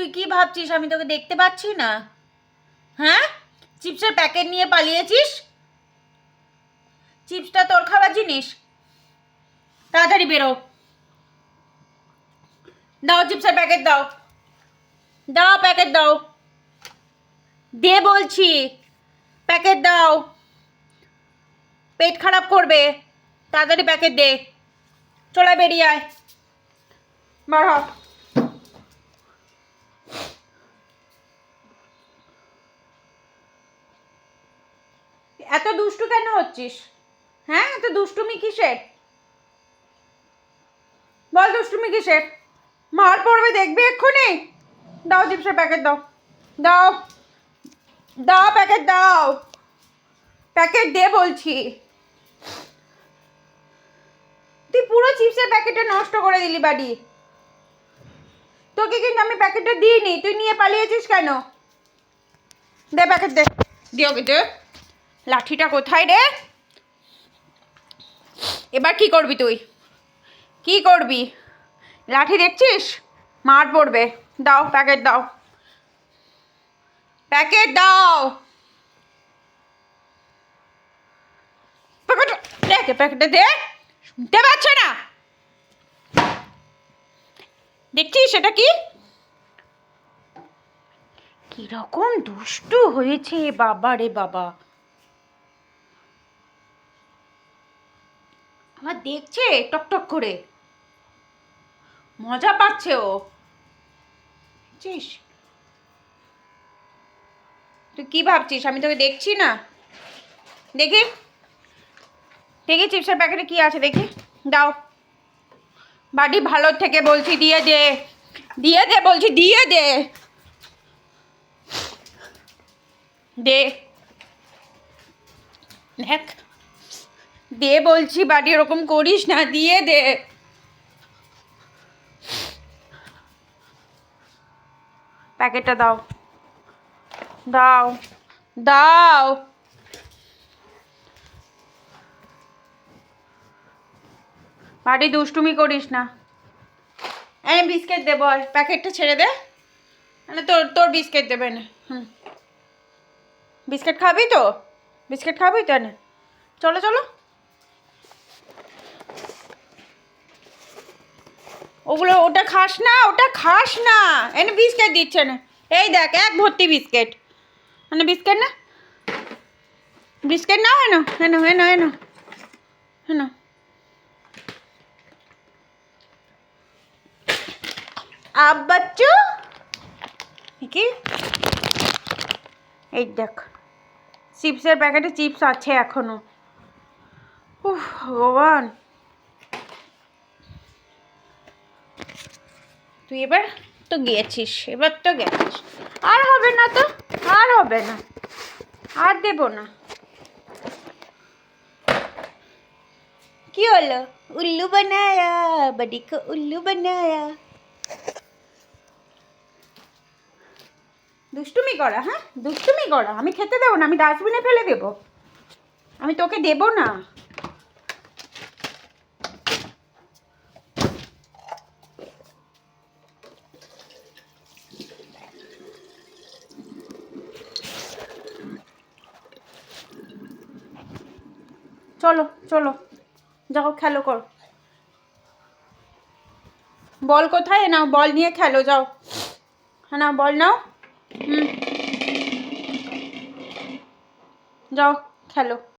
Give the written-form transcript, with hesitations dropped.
তুই কি ভাবছিস আমি তোকে দেখতে পাচ্ছি না? হ্যাঁ, চিপসের প্যাকেট নিয়ে পালিয়েছিস? চিপসটা তোর খাবার জিনিস। তাড়াতাড়ি বেরো। দাও চিপসের প্যাকেট দাও। দাও প্যাকেট দাও। দে বলছি, প্যাকেট দাও। পেট খারাপ করবে। তাড়াতাড়ি প্যাকেট দে। চলে বেরিয়ে আয়। বার হ। এত দুষ্টু কেন হচ্ছিস? হ্যাঁ, এত দুষ্টুমি কিসের? বল দুষ্টুমি কিসের? মার পড়বে দেখবি এক্ষুনি। দাও চিপসের প্যাকেট দাও। দাও দাও প্যাকেট দাও। প্যাকেট দে বলছি। তুই পুরো চিপসের প্যাকেটটা নষ্ট করে দিলি বাড়ি। তোকে কিন্তু আমি প্যাকেটটা দিইনি, তুই নিয়ে পালিয়েছিস কেন? দে প্যাকেট দে। দে ওকে দে। লাঠিটা কোথায় রে? এবার কি করবি তুই? কি করবি? লাঠি দেখছিস? মার পড়বে। দাও প্যাকেট দাও। প্যাকেট দাও। প্যাকেটটা দে। শুনতে পাচ্ছে না? দেখছিস সেটা কি? কিরকম দুষ্টু হয়েছে বাবা রে বাবা। আমার দেখছে টকটক করে, মজা পাচ্ছে ও। বুঝছিস? তুই কি ভাবছিস আমি তোকে দেখছি না? দেখি দেখি চিপসের প্যাকেটে কি আছে দেখি। দাও। বাড়ি ভালো থেকে বলছি, দিয়ে দে। দিয়ে দে বলছি, দিয়ে দে। দে। দেখ, দে বলছি, বাড়ি ওরকম করিস না, দিয়ে দে। প্যাকেটটা দাও। দাও দাও। বাড়ি দুষ্টুমি করিস না। এই বিস্কিট দেবো, আর প্যাকেটটা ছেড়ে দে। মানে তোর তোর বিস্কিট দেবে না। বিস্কিট খাবি তো? বিস্কিট খাবি তো? না, চলো চলো। ওগুলো ওটা খাস না, ওটা খাস না। এনে বিস্কিট দিচ্ছে না। এই দেখ, এক ভর্তি বিস্কিট। মানে বিস্কিট না, বিস্কিট নাও। এনো এনো এনো এনো এনো। আব বাচ্চু কি? এই দেখ, চিপসের প্যাকেটে চিপস আছে এখনো। উফ ভগবান। তুই এবার তো গেছিস, এবার তো গেছিস। আর হবে না তো, আর হবে না, আর দেবো না। কি হলো? উল্লু বানায়া, বডি কো উল্লু বানায়া। দুষ্টুমি করা? হ্যাঁ, দুষ্টুমি করা। আমি খেতে দেবো না, আমি ডাস্টবিনে ফেলে দেবো। আমি তোকে দেবো না। চলো চলো, যাও খেলো কর। বল কোথায়? নাও বল নিয়ে খেলো, যাও। হ্যাঁ নাও, বল নাও। যাও খেলো।